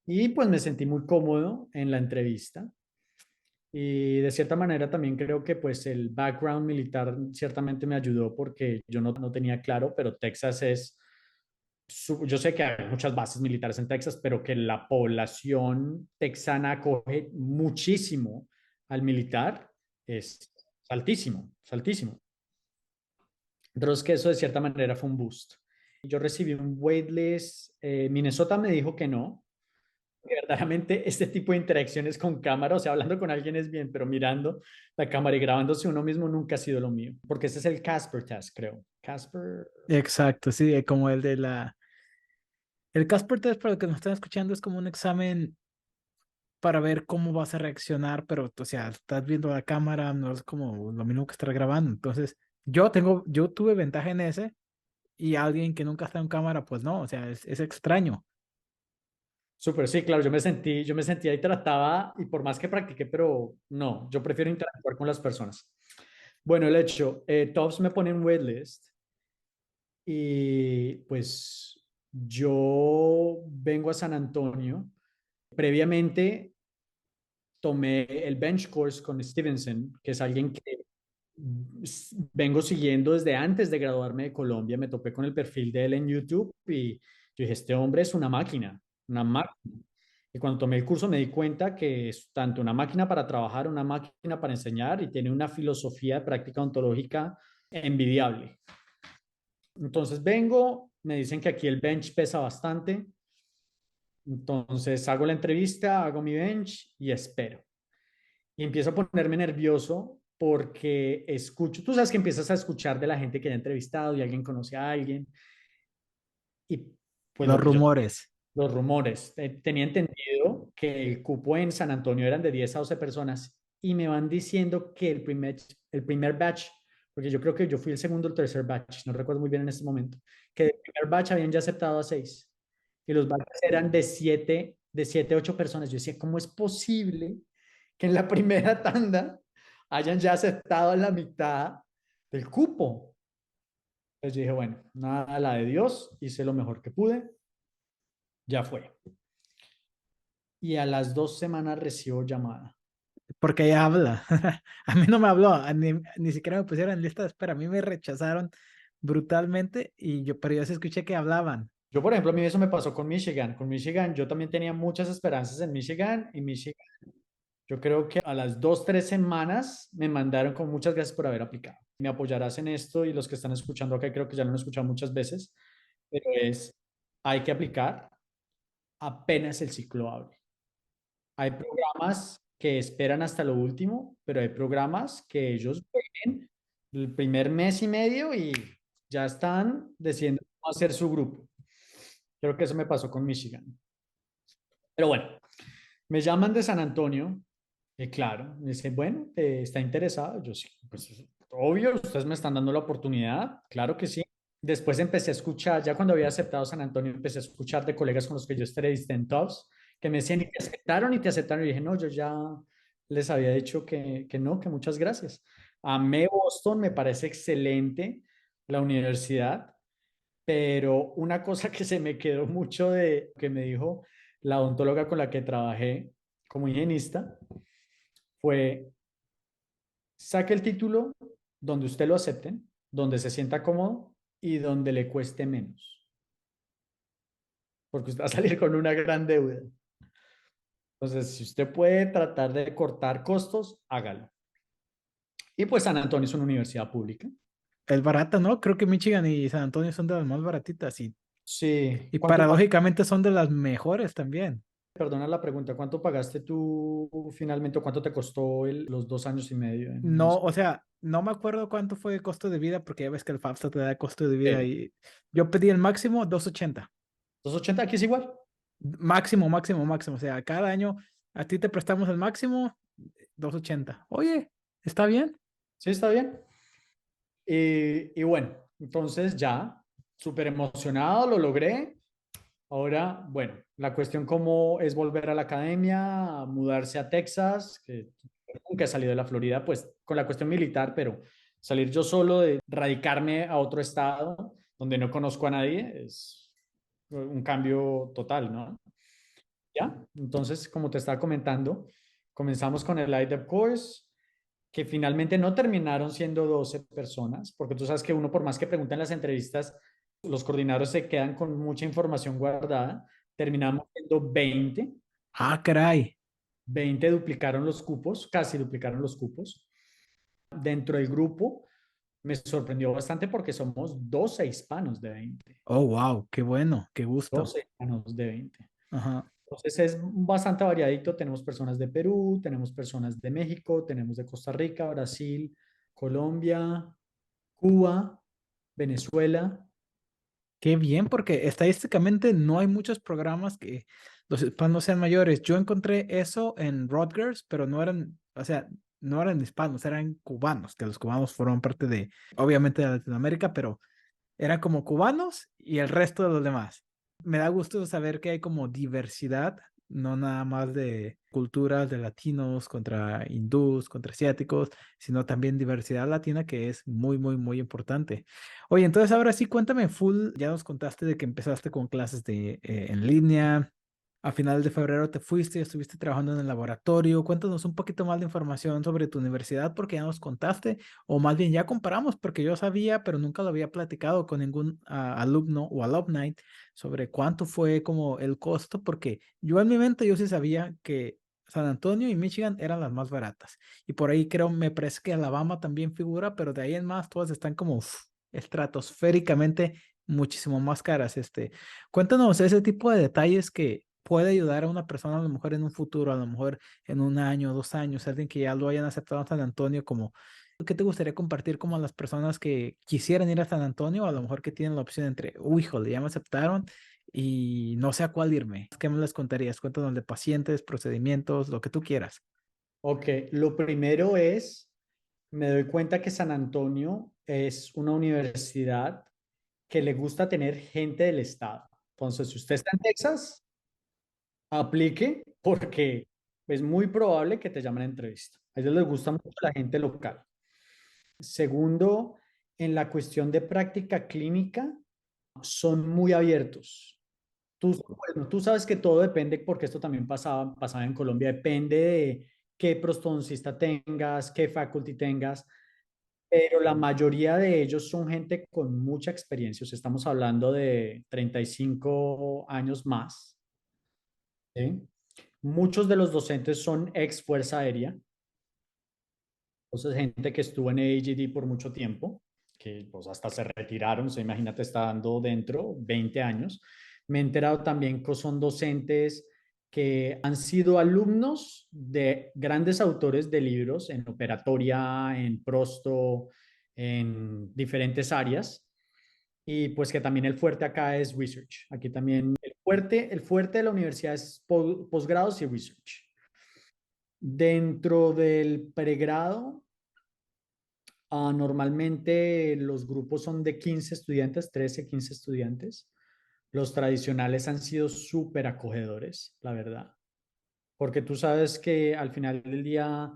Y pues me sentí muy cómodo en la entrevista. Y de cierta manera también creo que pues el background militar ciertamente me ayudó porque yo no tenía claro, pero Texas es, yo sé que hay muchas bases militares en Texas, pero que la población texana acoge muchísimo al militar es altísimo, es altísimo. Entonces que eso de cierta manera fue un boost. Yo recibí un waitlist, Minnesota me dijo que no, que verdaderamente este tipo de interacciones con cámara, o sea, hablando con alguien es bien, pero mirando la cámara y grabándose uno mismo nunca ha sido lo mío, porque ese es el Casper test, creo. Casper. Exacto, sí, como el de la... El Casper test, para los que nos están escuchando, es como un examen para ver cómo vas a reaccionar, pero, o sea, estás viendo la cámara, no es como lo mismo que estar grabando. Entonces, yo tuve ventaja en ese y alguien que nunca está en cámara, pues no, o sea, es extraño. Súper, sí, claro, yo me sentía y trataba, y por más que practiqué, pero no, yo prefiero interactuar con las personas. Bueno, el hecho, Tops me pone en waitlist y pues yo vengo a San Antonio. Previamente tomé el bench course con Stevenson, que es alguien que vengo siguiendo desde antes de graduarme de Colombia. Me topé con el perfil de él en YouTube y yo dije, este hombre es una máquina. Y cuando tomé el curso me di cuenta que es tanto una máquina para trabajar, una máquina para enseñar y tiene una filosofía de práctica ontológica envidiable. Entonces vengo, me dicen que aquí el bench pesa bastante, entonces hago la entrevista, hago mi bench y espero. Y empiezo a ponerme nervioso porque escucho, tú sabes que empiezas a escuchar de la gente que ya ha entrevistado y alguien conoce a alguien y pues Los lo que yo, rumores. los rumores, tenía entendido que el cupo en San Antonio eran de 10 a 12 personas y me van diciendo que el primer batch, porque yo creo que yo fui el segundo o el tercer batch, no recuerdo muy bien en este momento, que el primer batch habían ya aceptado a 6 y los batches eran de 7 a 8 personas. Yo decía, ¿cómo es posible que en la primera tanda hayan ya aceptado la mitad del cupo? Entonces yo dije, bueno, nada, la de Dios, hice lo mejor que pude, ya fue. Y a las 2 semanas recibo llamada. Porque ella habla. A mí no me habló, ni siquiera me pusieron en lista de espera. A mí me rechazaron brutalmente pero yo sí escuché que hablaban. Yo, por ejemplo, a mí eso me pasó con Michigan. Con Michigan, yo también tenía muchas esperanzas en Michigan y Michigan, yo creo que a las 2, 3 semanas me mandaron con muchas gracias por haber aplicado. Me apoyarás en esto y los que están escuchando acá, creo que ya lo han escuchado muchas veces, pero hay que aplicar apenas el ciclo abre. Hay programas que esperan hasta lo último, pero hay programas que ellos ven el primer mes y medio y ya están decidiendo cómo hacer su grupo. Creo que eso me pasó con Michigan. Pero bueno, me llaman de San Antonio, claro, me dicen, bueno, ¿está interesado? Yo sí, pues obvio, ustedes me están dando la oportunidad, claro que sí. Después empecé a escuchar, ya cuando había aceptado San Antonio, empecé a escuchar de colegas con los que yo entrevisté en Tops, que me decían, y te aceptaron, y te aceptaron. Y dije, no, yo ya les había dicho que no, que muchas gracias. Amé Boston, me parece excelente la universidad, pero una cosa que se me quedó mucho de que me dijo la odontóloga con la que trabajé como higienista fue, saque el título donde usted lo acepten, donde se sienta cómodo y donde le cueste menos, porque usted va a salir con una gran deuda. Entonces, si usted puede tratar de cortar costos, hágalo. Y pues San Antonio es una universidad pública. Es barata, ¿no? Creo que Michigan y San Antonio son de las más baratitas Sí. y paradójicamente son de las mejores también. Perdona la pregunta, ¿cuánto pagaste tú finalmente o cuánto te costó los 2 años y medio en No, o España? sea, no me acuerdo cuánto fue el costo de vida porque ya ves que el FAFSA te da costo de vida Sí. y yo pedí el máximo 280. 280 aquí es igual. Máximo, máximo, máximo. O sea, cada año a ti te prestamos el máximo 280. Oye, ¿está bien? Sí, está bien. Y bueno, entonces ya, súper emocionado, lo logré. Ahora, bueno, la cuestión cómo es volver a la academia, a mudarse a Texas, que nunca he salido de la Florida, pues con la cuestión militar, pero salir yo solo, de radicarme a otro estado donde no conozco a nadie, es un cambio total, ¿no? Ya, entonces, como te estaba comentando, comenzamos con el IDEP Course, que finalmente no terminaron siendo 12 personas, porque tú sabes que uno, por más que pregunte en las entrevistas, los coordinadores se quedan con mucha información guardada. Terminamos siendo 20. Ah, caray. 20 duplicaron los cupos, casi duplicaron los cupos. Dentro del grupo me sorprendió bastante porque somos 12 hispanos de 20. Oh, wow, qué bueno, qué gusto. 12 hispanos de 20. Ajá. Entonces es bastante variadito. Tenemos personas de Perú, tenemos personas de México, tenemos de Costa Rica, Brasil, Colombia, Cuba, Venezuela. Qué bien, porque estadísticamente no hay muchos programas que los hispanos sean mayores. Yo encontré eso en Rutgers, pero no eran, o sea, no eran hispanos, eran cubanos, que los cubanos fueron parte de, obviamente, de Latinoamérica, pero eran como cubanos y el resto de los demás. Me da gusto saber que hay como diversidad, no nada más de culturas de latinos contra hindús, contra asiáticos, sino también diversidad latina que es muy, muy, muy importante. Oye, entonces ahora sí, cuéntame full, ya nos contaste de que empezaste con clases de, en línea. A finales de febrero te fuiste y estuviste trabajando en el laboratorio. Cuéntanos un poquito más de información sobre tu universidad porque ya nos contaste, o más bien ya comparamos porque yo sabía, pero nunca lo había platicado con ningún alumno o alumni sobre cuánto fue como el costo, porque yo en mi mente yo sí sabía que San Antonio y Michigan eran las más baratas. Y por ahí creo, me parece que Alabama también figura, pero de ahí en más todas están como estratosféricamente muchísimo más caras. Cuéntanos ese tipo de detalles que puede ayudar a una persona a lo mejor en un futuro, a lo mejor en un año, 2 años, alguien que ya lo hayan aceptado en San Antonio como, ¿qué te gustaría compartir como a las personas que quisieran ir a San Antonio o a lo mejor que tienen la opción entre, uy, híjole, ya me aceptaron y no sé a cuál irme? ¿Qué me les contarías? Cuéntanos de pacientes, procedimientos, lo que tú quieras. Ok, lo primero es, me doy cuenta que San Antonio es una universidad que le gusta tener gente del estado. Entonces, si usted está en Texas, aplique porque es muy probable que te llamen a entrevista. A ellos les gusta mucho la gente local. Segundo, en la cuestión de práctica clínica, son muy abiertos. Bueno, tú sabes que todo depende, porque esto también pasaba en Colombia, depende de qué prostodoncista tengas, qué faculty tengas, pero la mayoría de ellos son gente con mucha experiencia. O sea, estamos hablando de 35 años más. ¿Sí? Muchos de los docentes son ex Fuerza Aérea, entonces gente que estuvo en AGD por mucho tiempo, que pues hasta se retiraron, o sea, imagínate, está dando dentro 20 años. Me he enterado también que son docentes que han sido alumnos de grandes autores de libros en operatoria, en prosto, en diferentes áreas. Y pues que también el fuerte acá es research. Aquí también el fuerte de la universidad es posgrados y research. Dentro del pregrado, normalmente los grupos son de 15 estudiantes, 13, 15 estudiantes. Los tradicionales han sido súper acogedores, la verdad, porque tú sabes que al final del día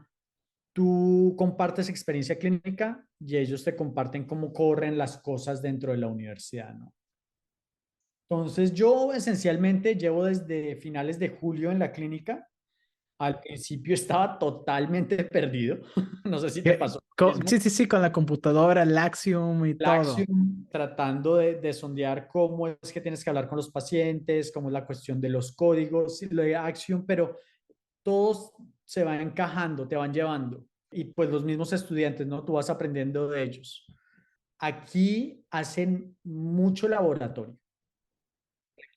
tú compartes experiencia clínica y ellos te comparten cómo corren las cosas dentro de la universidad, ¿no? Entonces yo esencialmente llevo desde finales de julio en la clínica. Al principio estaba totalmente perdido. No sé si te pasó lo Sí, mismo. sí, sí, con la computadora, el Axiom y todo. Axiom, tratando de sondear cómo es que tienes que hablar con los pacientes, cómo es la cuestión de los códigos, lo de Axiom, pero todos se van encajando, te van llevando. y pues los mismos estudiantes, ¿no? Tú vas aprendiendo de ellos. Aquí hacen mucho laboratorio,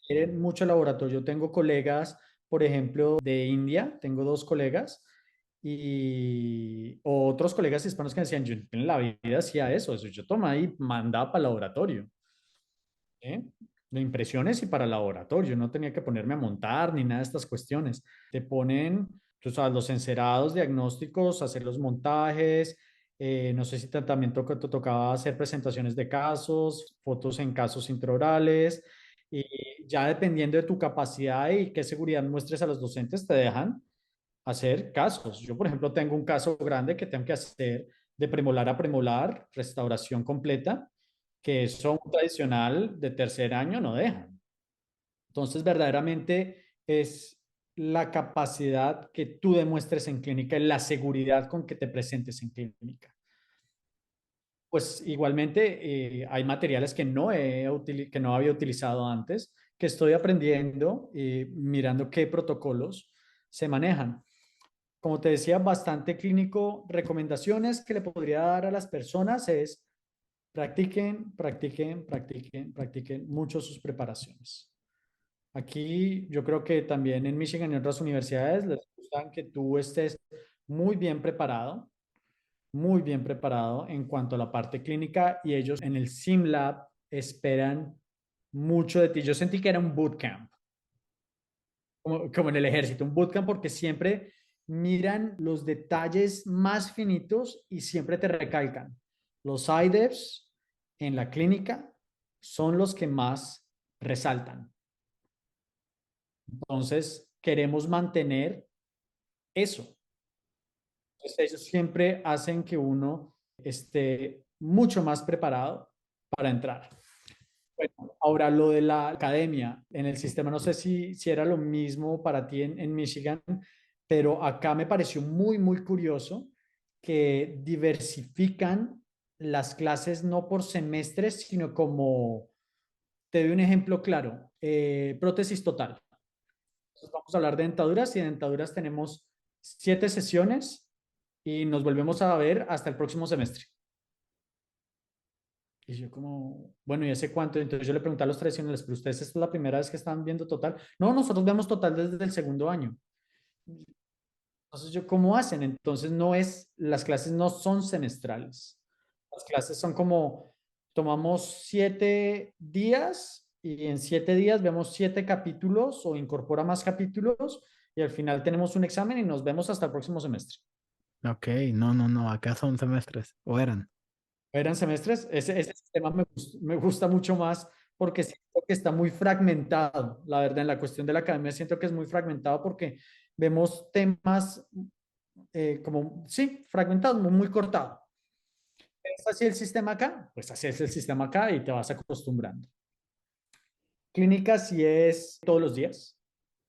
quieren mucho laboratorio. Yo tengo colegas, por ejemplo, de India, tengo dos colegas y otros colegas hispanos que me decían, yo en la vida hacía eso yo tomaba y mandaba para el laboratorio. ¿Eh? De impresiones y para laboratorio, no tenía que ponerme a montar ni nada de estas cuestiones. Te ponen, tú sabes, los encerados diagnósticos, hacer los montajes, no sé si también te tocaba hacer presentaciones de casos, fotos en casos intraorales, y ya dependiendo de tu capacidad y qué seguridad muestres a los docentes, te dejan hacer casos. Yo, por ejemplo, tengo un caso grande que tengo que hacer de premolar a premolar, restauración completa, que eso un tradicional de tercer año no dejan. Entonces, verdaderamente es la capacidad que tú demuestres en clínica y la seguridad con que te presentes en clínica. Pues igualmente hay materiales que que no había utilizado antes, que estoy aprendiendo y mirando qué protocolos se manejan. Como te decía, bastante clínico. Recomendaciones que le podría dar a las personas es practiquen, practiquen, practiquen, practiquen mucho sus preparaciones. Aquí yo creo que también en Michigan y otras universidades les gustan que tú estés muy muy bien preparado en cuanto a la parte clínica y ellos en el SimLab esperan mucho de ti. Yo sentí que era un bootcamp, como en el ejército, un bootcamp porque siempre miran los detalles más finitos y siempre te recalcan. Los IDEPs en la clínica son los que más resaltan. Entonces, queremos mantener eso. Entonces, ellos siempre hacen que uno esté mucho más preparado para entrar. Bueno, ahora lo de la academia en el sistema, no sé si era lo mismo para ti en Michigan, pero acá me pareció muy curioso que diversifican las clases no por semestres, sino como, te doy un ejemplo claro, prótesis total. Entonces vamos a hablar de dentaduras y de dentaduras tenemos 7 sesiones y nos volvemos a ver hasta el próximo semestre. Y yo como, bueno, ¿y hace cuánto? Entonces yo le pregunté a los tradicionales, pero ustedes esta es la primera vez que están viendo total. No, nosotros vemos total desde el segundo año. Entonces yo, ¿cómo hacen? Entonces no es, las clases no son semestrales. Las clases son como, tomamos 7 días y en 7 días vemos 7 capítulos o incorpora más capítulos y al final tenemos un examen y nos vemos hasta el próximo semestre. Ok, no, no, no, acá son semestres, o eran. ¿Eran semestres? Ese sistema me gusta mucho más porque siento que está muy fragmentado. La verdad, en la cuestión de la academia siento que es muy fragmentado porque vemos temas como, sí, fragmentados, muy cortado. ¿Es así el sistema acá? Pues así es el sistema acá y te vas acostumbrando. Clínica sí es todos los días.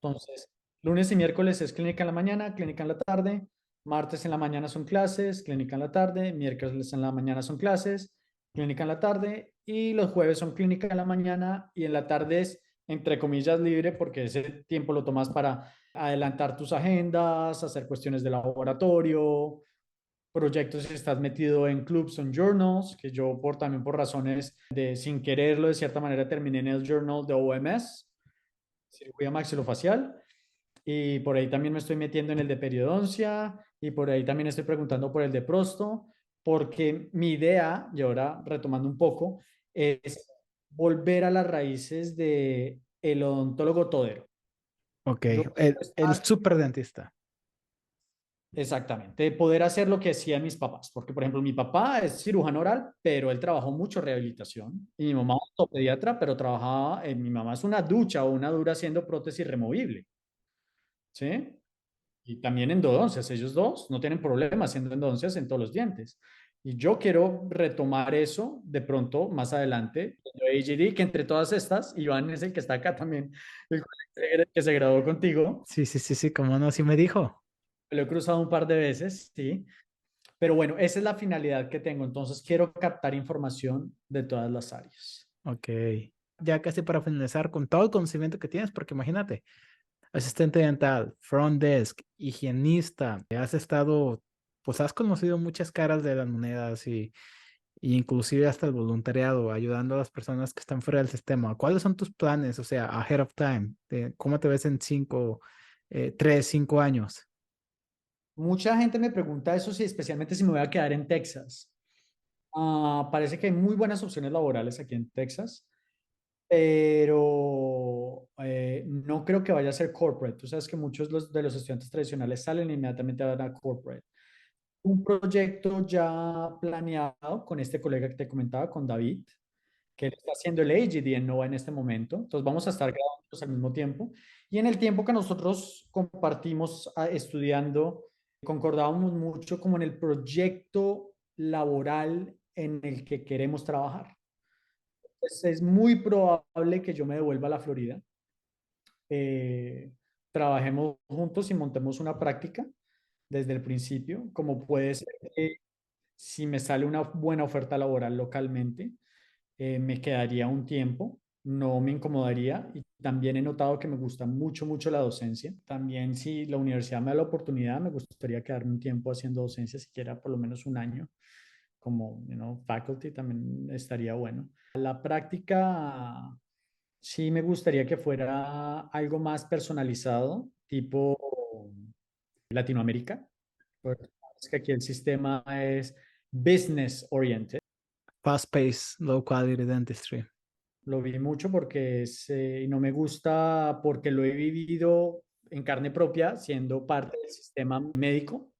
Entonces, lunes y miércoles es clínica en la mañana, clínica en la tarde. Martes en la mañana son clases, clínica en la tarde. Miércoles en la mañana son clases, clínica en la tarde. Y los jueves son clínica en la mañana y en la tarde es, entre comillas, libre porque ese tiempo lo tomas para adelantar tus agendas, hacer cuestiones de laboratorio, proyectos si estás metido en clubs o en journals, que yo también por razones de sin quererlo de cierta manera terminé en el journal de OMS, cirugía maxilofacial, y por ahí también me estoy metiendo en el de periodoncia y por ahí también estoy preguntando por el de prosto, porque mi idea, y ahora retomando un poco, es volver a las raíces de el odontólogo todero. Ok, Yo el super dentista. exactamente, de poder hacer lo que hacían mis papás, porque por ejemplo mi papá es cirujano oral, pero él trabajó mucho rehabilitación y mi mamá es ortopediatra, pero trabajaba, mi mamá es una ducha o una dura haciendo prótesis removible, ¿sí? Y también endodoncias, ellos dos no tienen problema haciendo endodoncias en todos los dientes. Y yo quiero retomar eso de pronto más adelante, AGD, que entre todas estas, Iván es el que está acá también, el que se graduó contigo, Sí, sí, sí, sí, como no, sí me dijo. lo he cruzado un par de veces, sí. Pero bueno, esa es la finalidad que tengo. Entonces, quiero captar información de todas las áreas. Ok. Ya casi para finalizar, con todo el conocimiento que tienes, porque imagínate, asistente dental, front desk, higienista, has estado pues has conocido muchas caras de las monedas y inclusive hasta el voluntariado, ayudando a las personas que están fuera del sistema. ¿Cuáles son tus planes? O sea, ahead of time, ¿cómo te ves en 3, 5 años? Mucha gente me pregunta eso, sí, especialmente si me voy a quedar en Texas. Parece que hay muy buenas opciones laborales aquí en Texas, pero no creo que vaya a ser corporate. Tú sabes que muchos de los estudiantes tradicionales salen e inmediatamente van a corporate. Un proyecto ya planeado con este colega que te comentaba, con David, que él está haciendo el AGD en NOVA en este momento. Entonces vamos a estar graduándonos al mismo tiempo. Y en el tiempo que nosotros compartimos estudiando, concordábamos mucho como en el proyecto laboral en el que queremos trabajar. Pues es muy probable que yo me devuelva a la Florida, eh, trabajemos juntos y montemos una práctica desde el principio, como puede ser que si me sale una buena oferta laboral localmente, me quedaría un tiempo, no me incomodaría y también he notado que me gusta mucho, mucho la docencia. También si la universidad me da la oportunidad, me gustaría quedarme un tiempo haciendo docencia, siquiera por lo menos un año, como, faculty también estaría bueno. La práctica sí me gustaría que fuera algo más personalizado, tipo Latinoamérica, porque es que aquí el sistema es business oriented. Fast-paced, low quality dentistry. Lo vi mucho porque y no me gusta porque lo he vivido en carne propia siendo parte del sistema médico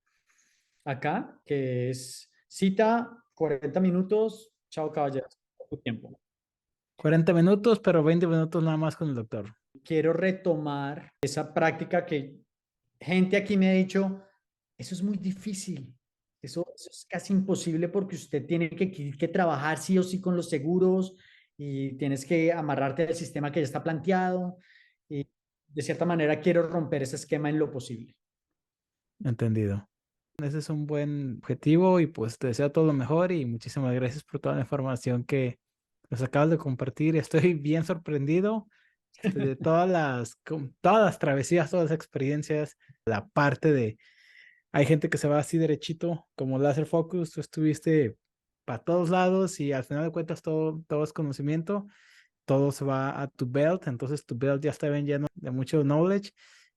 acá, que es cita, 40 minutos, chao caballeros, tu tiempo. 40 minutos, pero 20 minutos nada más con el doctor. Quiero retomar esa práctica que gente aquí me ha dicho, eso es muy difícil, eso es casi imposible porque usted tiene que trabajar sí o sí con los seguros y tienes que amarrarte al sistema que ya está planteado y de cierta manera quiero romper ese esquema en lo posible. Entendido. Ese es un buen objetivo y pues te deseo todo lo mejor y muchísimas gracias por toda la información que nos acabas de compartir. Estoy bien sorprendido de todas las travesías, todas las experiencias, la parte de, hay gente que se va así derechito como Laser Focus, tú estuviste para todos lados y al final de cuentas todo es conocimiento, todo se va a tu belt, entonces tu belt ya está bien lleno de mucho knowledge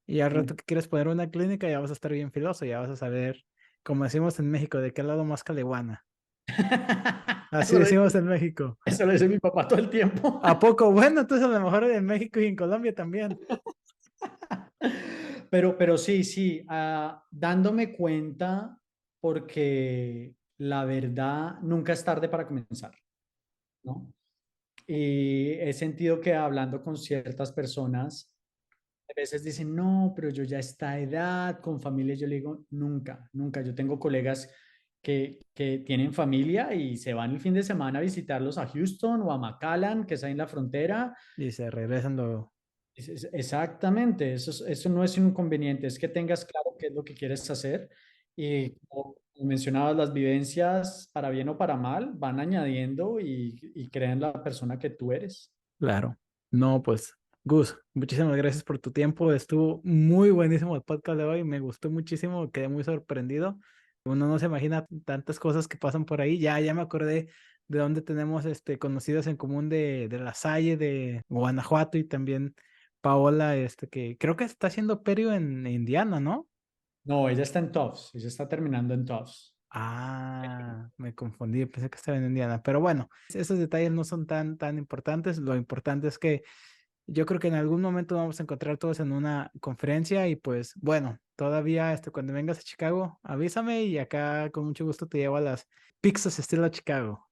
y al rato que quieres poner una clínica ya vas a estar bien filoso, ya vas a saber, como decimos en México, de qué lado más caleguana. Así Eso lo, decimos en México. eso lo dice mi papá todo el tiempo. ¿A poco? Bueno, entonces a lo mejor en México y en Colombia también. Pero sí, sí, dándome cuenta porque la verdad nunca es tarde para comenzar, ¿no? Y he sentido que hablando con ciertas personas, a veces dicen, no, pero yo ya a esta edad, con familia, yo le digo, nunca, nunca. Yo tengo colegas que tienen familia y se van el fin de semana a visitarlos a Houston o a McAllen, que está en la frontera. Y se regresan luego. Exactamente, eso no es un inconveniente, es que tengas claro qué es lo que quieres hacer y como mencionabas, las vivencias, para bien o para mal, van añadiendo y crean la persona que tú eres. Claro. No, pues, Gus, muchísimas gracias por tu tiempo. Estuvo muy buenísimo el podcast de hoy. Me gustó muchísimo, quedé muy sorprendido. Uno no se imagina tantas cosas que pasan por ahí. Ya me acordé de dónde tenemos conocidos en común de La Salle, de Guanajuato y también Paola, que creo que está haciendo Perio en Indiana, ¿no? No, ella está en Tufts, ella está terminando en Tufts. Ah, me confundí, pensé que estaba en Indiana. Pero bueno, esos detalles no son tan importantes. Lo importante es que yo creo que en algún momento vamos a encontrar todos en una conferencia y pues bueno, todavía cuando vengas a Chicago, avísame y acá con mucho gusto te llevo a las pizzas estilo Chicago.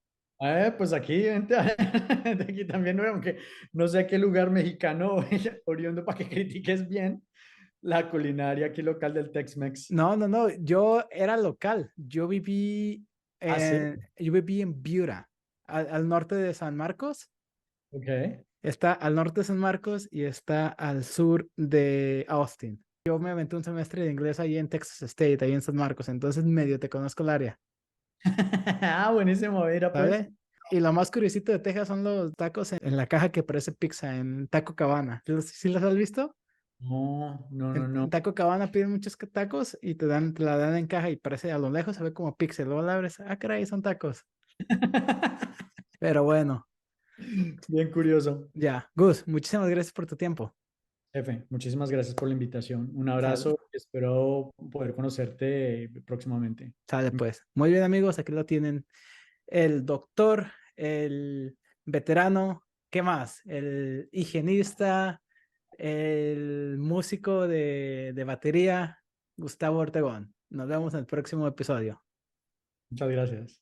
Pues aquí, vente, de aquí también, ¿no? Aunque no sé a qué lugar mexicano oriundo para que critiques bien la culinaria aquí local del Tex-Mex. No, no, no, yo era local. Ah, sí, Yo viví en Buda, al norte de San Marcos. ok. Está al norte de San Marcos y está al sur de Austin. Yo me aventé un semestre de inglés ahí en Texas State, ahí en San Marcos, entonces medio te conozco el área. Ah, buenísimo, mira pues. ¿Sale? Y lo más curiosito de Texas son los tacos en la caja que parece pizza, en Taco Cabana. ¿Sí los has visto? No, no, no, En no. Taco Cabana piden muchos tacos y te la dan en caja y parece a lo lejos se ve como pixel. Luego la abres, ah, caray, son tacos. Pero bueno, Bien curioso. ya. Gus, muchísimas gracias por tu tiempo. Jefe, muchísimas gracias por la invitación. Un Sale, abrazo. Espero poder conocerte próximamente. sale pues. Muy bien, amigos, aquí lo tienen. El doctor, el veterano, ¿qué más? El higienista, el músico de batería, Gustavo Ortegón. Nos vemos en el próximo episodio. Muchas gracias.